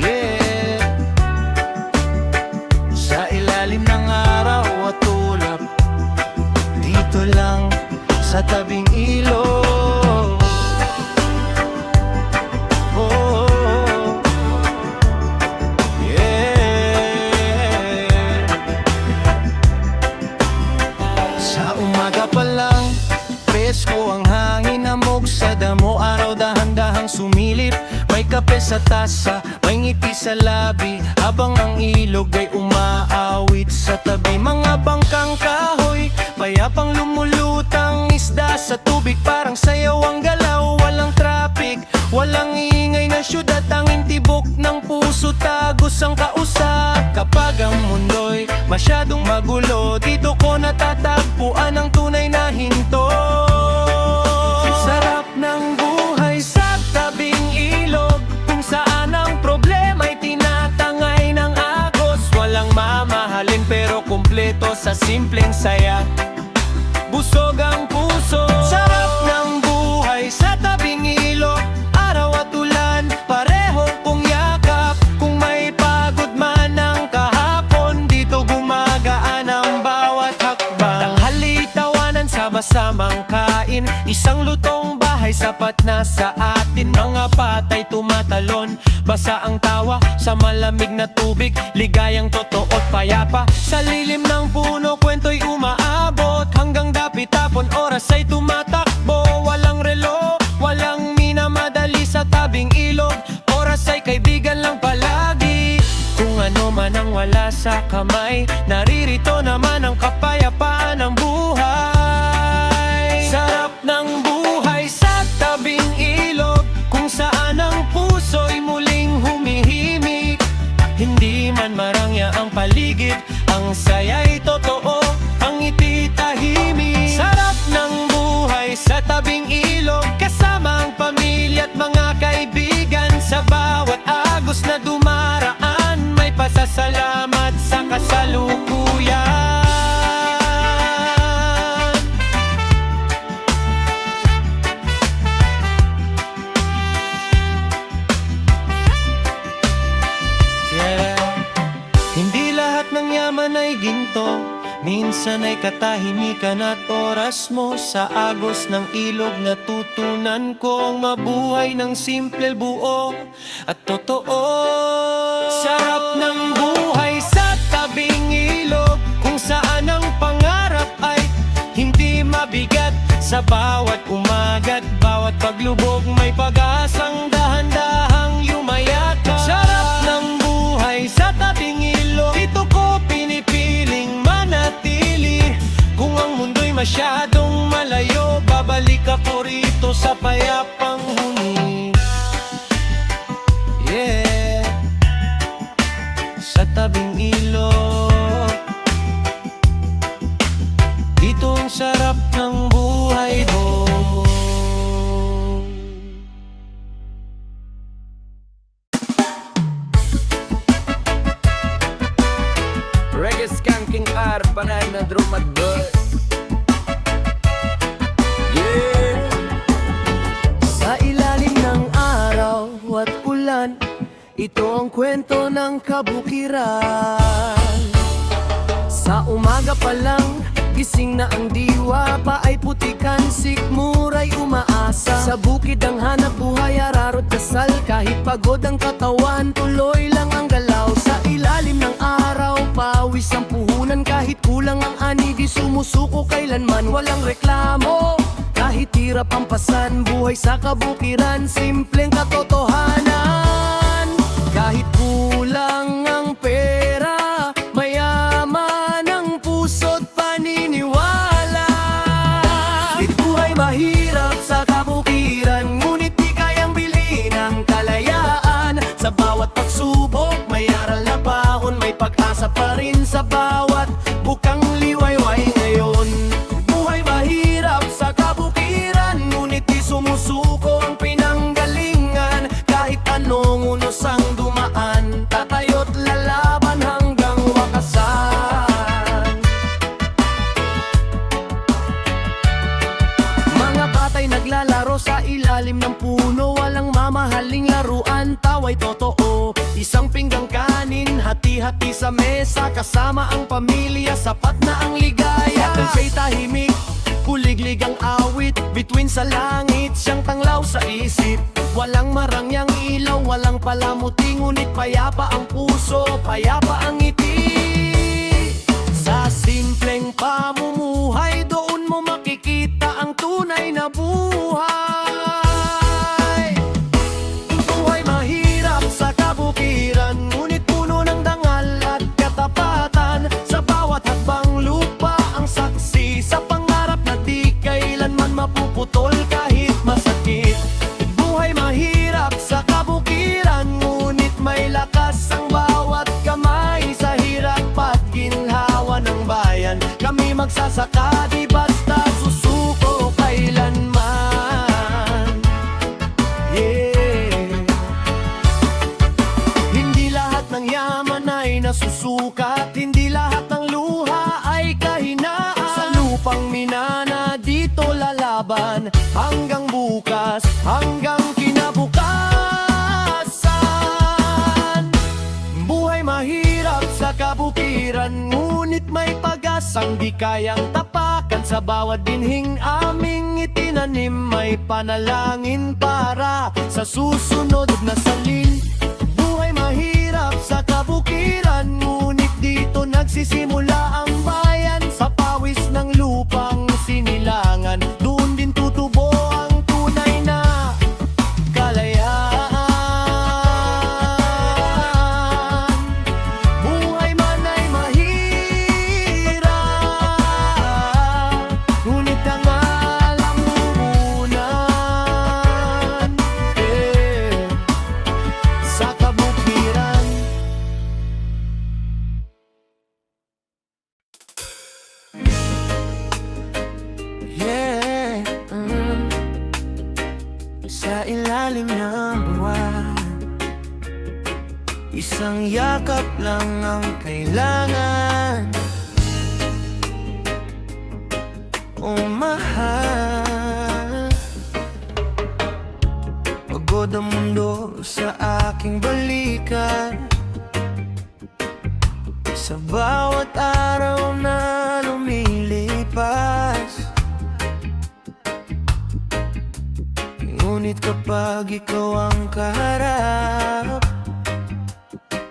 Yeah, sa ilalim ng araw at ulap, dito lang sa tabing ilog. Oh, yeah. Sa umaga pa lang, presko ang hangin, hamog sa damo. Araw dahan-dahang sumilip, may kape sa tasa, may ngiti sa labi, habang ang ilog ay umaawit sa tabi. Mga bangkang kahoy, payapang lumulutang isda sa tubig, parang sayaw ang galaw. Walang traffic, walang ingay na syudad, tanging tibok ng puso, tagos ang kausap. Kapag ang mundo'y masyadong magulo, dito ko natatagpuan ang tunay na hinto. Sarap ng buhay sa tabing ilog, kung saan ang problema'y tinatangay ng agos. Walang mamahalin pero kumpleto sa simpleng saya, busog ang puso. Sarap ng buhay sa tabing ilog, araw at ulan, pareho kong yakap. Kung may pagod man ang kahapon, dito gumagaan ang bawat hakbang. Tanghali tawanan, sama-samang kain, isang lutong bahay sapat na sa atin. Mga patay tumatalon, basa ang tawa sa malamig na tubig, ligayang totoo't payapa. Sa lilim ng puno, kwento'y umaabot, hanggang dapit tapon oras ay tumatakbo. Walang relo, walang minamadali sa tabing ilog, oras ay kaibigan lang palagi. Kung ano man ang wala sa kamay, naririto naman ang kapayapaan ng buhay. Sarap ng buhay sa tabing ilog, kung saan ang puso'y muling humihimik. Hindi man marangya ang paligid, ang saya'y totoo, ang ngiti tahimik. Sarap ng buhay sa tabing ilog, kasama ang pamilya at mga kaibigan. Sa bawat agos na dumaraan, may pasasalamat sa kasalukuyan. Hindi lahat ng yaman ay ginto, minsan ay katahimikan at oras mo. Sa agos ng ilog natutunan kong mabuhay ng simple, buo at totoo. Sarap ng buhay sa tabing ilog, kung saan ang pangarap ay hindi mabigat. Sa bawat umaga't bawat paglubog, may pag-asang dahan-dahang yumayakap. Sarap ng buhay sa tabing ilog, dito ko pinipiling manatili. Kung ang mundo'y masyadong malayo, babalik ako rito sa payapang huni. Yeah, sa tabing ilog, dito ang sarap ng buhay ko. Reggae skanking R, panay na drum at bass. Yeah. Sa ilalim ng araw at ulan, ito ang kwento ng kabukiran. Sa umaga pa lang, gising na ang diwa, pa ay putikan, sikmura'y umaasa. Sa bukid ang hanap buhay, ararot dasal, kahit pagod ang katawan, tuloy lang ang galaw. Sa ilalim ng araw, pawis ang puhunan, kahit kulang ang ani, di sumusuko kailanman. Walang reklamo, kahit hirap ang pasan, buhay sa kabukiran, simpleng katotohanan. Kahit kulang ang pera, mayaman ang puso't paniniwala. Di buhay mahirap sa kabukiran, ngunit di kayang bilhin ang kalayaan. Sa bawat pagsubok, may aral na baon, may pag-asa pa rin sa bawat bukang liwayway ngayon. Buhay mahirap sa kabukiran, ngunit di sumusuko ang pinanggalingan. Kahit anong unos ang dumaan, tatayot mamahaling laruan, tawa'y totoo. Isang pinggang kanin, hati-hati sa mesa, kasama ang pamilya, sapat na ang ligaya. Kung siya'y tahimik, kuliglig ang awit, bituin sa langit, siyang tanglaw sa isip. Walang marangyang ilaw, walang palamuti, ngunit payapa ang puso, payapa ang ngiti. Sa simpleng pamumuhay, doon mo makikita ang tunay na buhay. Buhay mahirap sa kabukiran, ngunit puno ng dangal at katapatan. Sa bawat hakbang lupa ang saksi sa pangarap na di kailanman mapuputol kahit masakit. Buhay mahirap sa kabukiran, ngunit may lakas ang bawat kamay. Sa hirap at ginhawa ng bayan, kami magsasaka, di basta susuko kailanman. Yeah. Hindi lahat ng yaman ay nasusukat, hindi lahat ng luha ay kahinaan. Sa lupang minana dito lalaban, hanggang bukas, hanggang kinabukasan. Buhay mahirap sa kabukiran, ngunit may pag-asang di kayang tapakan. Sa bawat binhing aming itinanim, may panalangin para sa susunod na salin. Buhay mahirap sa kabukiran, ngunit dito nagsisimula ang bayan. Sa pawis ng lupang sinilangan, doon din tutubo ang tunay na kalayaan. Buhay man ay mahirap, ngunit ang alam mumunan, sa kabukiran. Yeah, sa ilalim ng buwan, isang yakap lang ang kailangan. Oh mahal, pagod ang mundo sa aking balikan. Sa bawat araw na lumilipas, ngunit kapag ikaw ang kaharap,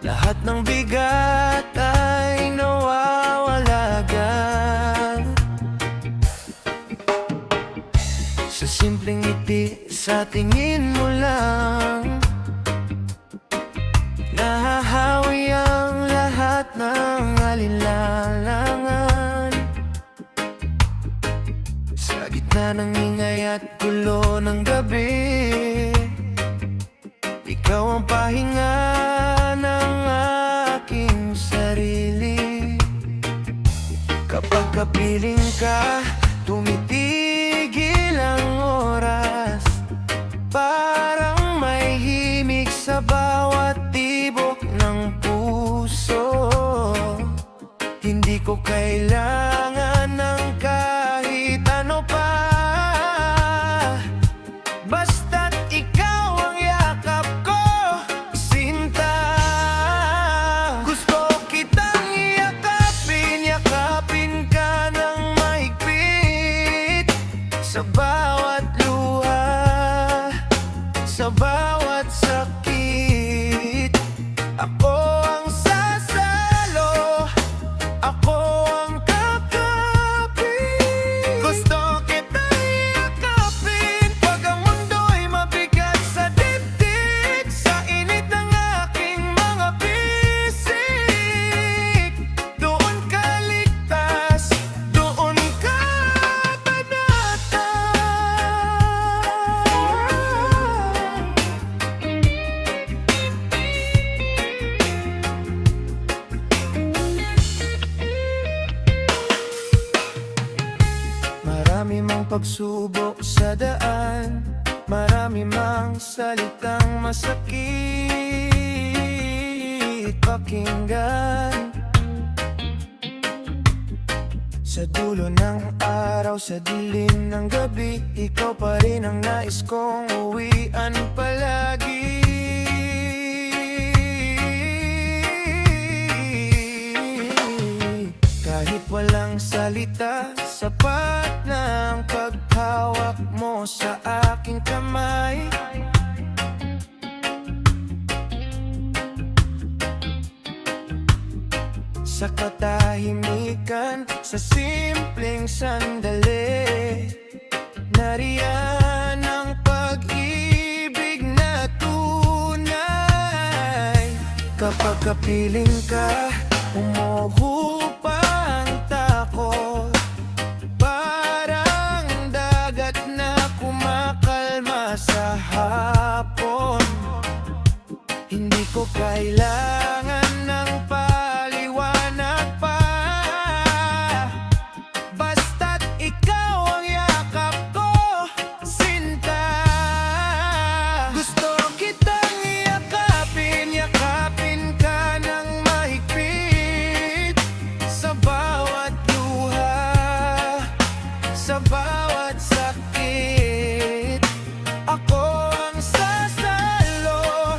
lahat ng bigat ay nawawala agad. Sa simpleng ngiti, sa tingin mo lang, nahahawi ang lahat ng alinlangan. Sa gitna ng ingay at gulo ng gabi, ikaw ang pahinga ng aking sarili. Kapag kapiling ka, tumitigil ang oras, parang may himig sa bawat tibok ng puso. Hindi ko kailangan ng kahit ano pa, basta't ikaw ang yakap ko, sinta. Gusto kitang yakapin, yakapin ka ng mahigpit. Sa bawat luha, sa bawat sakit, ako ang sasalo, ako ang kakapin. Gusto kitang yakapin pag ang mundo'y mabigat sa dibdib. Sa init ng aking mga bisig, doon ka ligtas, doon ka panatag. Marami mang pagsubok sa daan, marami mang salitang masakit pakinggan. Sa dulo ng araw, sa dilim ng gabi, ikaw pa rin ang nais kong uwian palagi. Sapat na ang paghawak mo sa aking kamay. Sa katahimikan, sa simpleng sandali, nariyan ang pag-ibig na tunay. Kapag kapiling ka, umuhupa ang takot. Parang dagat na kumakalma sa hapon. Hindi ko kailangan ng paliwanag pa, basta't ikaw ang yakap ko, sinta. Gusto kitang yakapin, yakapin ka ng mahigpit. Sa bawat luha, sa bawat sakit, ako ang sasalo,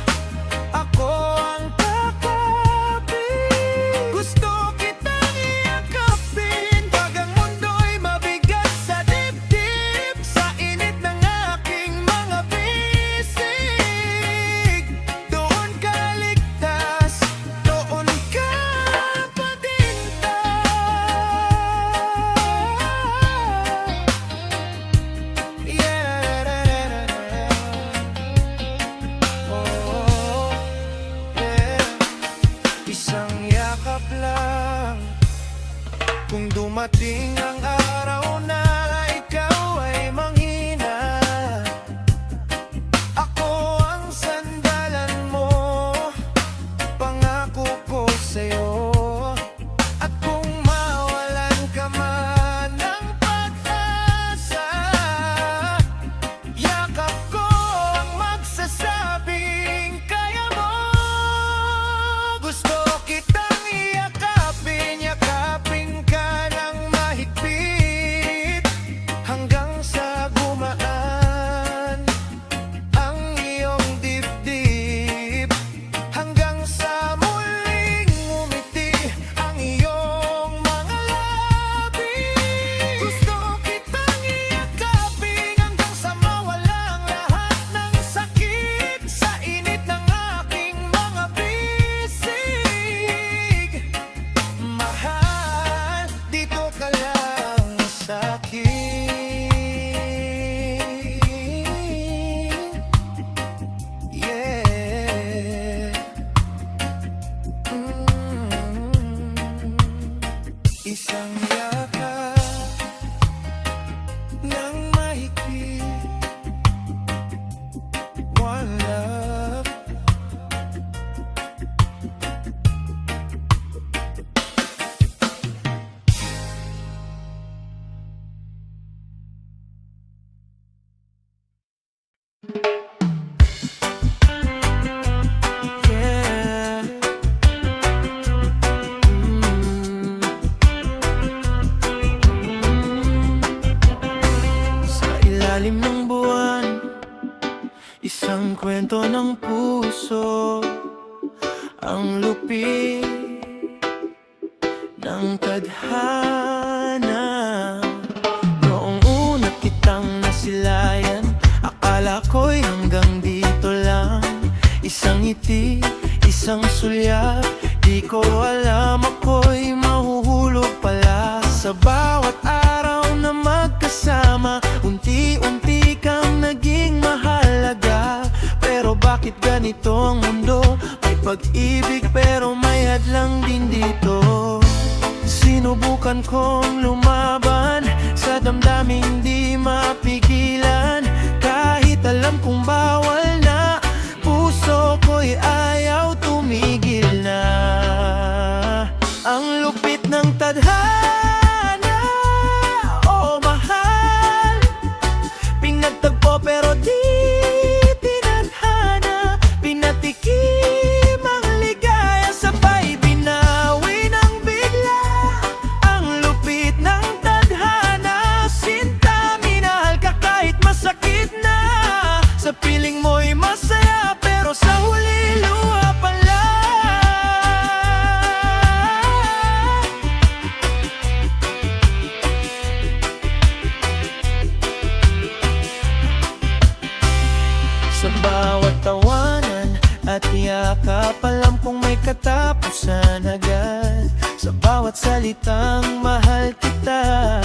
ako ang kakapin. Gusto kitang yakapin pag ang mundo'y mabigat sa dibdib. Sa init ng aking mga bisig, doon ka ligtas, doon ka patinta. Oh, yeah. Isang yakap lang. Kung dumating ang araw na ikaw ay manghina, ako ang sandalan mo, pangako ko sa'yo. At kung mawalan ka man ng pag-asa, yakap ko ang magsasabing kaya mo. Gusto kitang yakapin, yakapin ka ng mahigpit, hanggang sa gumaan ang iyong dibdib, hanggang sa muling umiti ang iyong mga labi. Gusto kitang yakapin hanggang sa mawalang lahat ng sakit. Sa init ng aking mga bisig, mahal, dito ka lang sa akin. Yeah. Isang yakap ng mahigpit, one love. Yeah. Sa ilalim ng buwan, isang kwento ng puso, ang lupit ng tadhana. Noong una kitang nasilayan, akala ko'y hanggang dito lang. Isang ngiti, isang sulyap, di ko alam ako'y mahuhulog pala. Sa bawat araw na magkasama, unti-unti kang naging mahalaga. Pero bakit ganito ang mundo? May pag-ibig pero may hadlang din dito. Sinubukan kong lumaban sa damdaming di mapigilan. Kahit alam kong bawal na, puso ko'y ayaw tumigil na. Ang lupit ng tadhana, oh mahal, pinagtagpo pero di tinadhana. Pinatikim ang ligaya, sabay binawi ng bigla. Ang lupit ng tadhana, sinta, minahal ka kahit masakit na. Sa piling mo'y bawat tawanan at yakap, alam kong may katapusan agad. Sa bawat salitang mahal kita,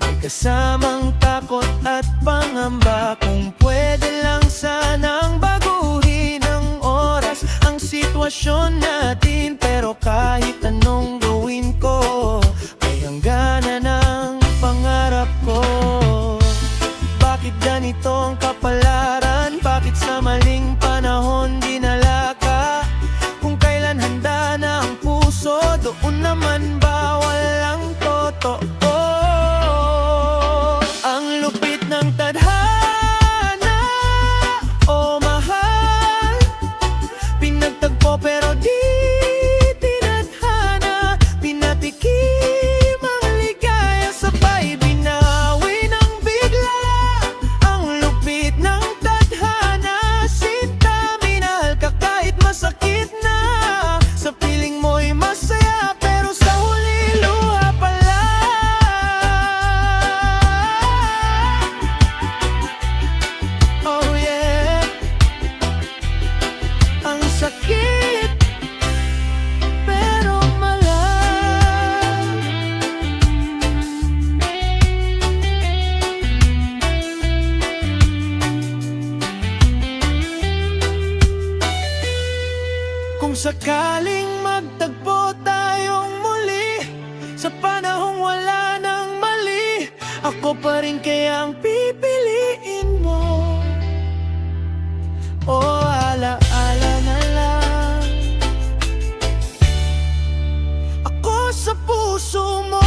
may kasamang takot at pangamba. Kung pwede lang sanang baguhin ng oras ang sitwasyon natin, pero kahit anong gawin ko, may hangganan ang pangarap ko. Bakit ganito ang kapalaran? Bakit sa maling panahon dinala ka? Kung kailan handa na ang puso, doon naman ba walang totoo? Ang lupit ng tadhana, oh mahal, pinagtagpo pero di tinadhana, pinatikim ang ligaya, sabay binawi ng bigla. Ang lupit ng tadhana, sinta, minahal ka kahit masakit na. Sa piling mo'y masaya, pero sa huli luha pala. Oh yeah, ang sakit, pero malam. Kung sakaling magtagpo tayong muli, sa panahong wala nang mali, ako pa rin kaya ang pipiliin mo. O alaala na lang ako sa puso mo.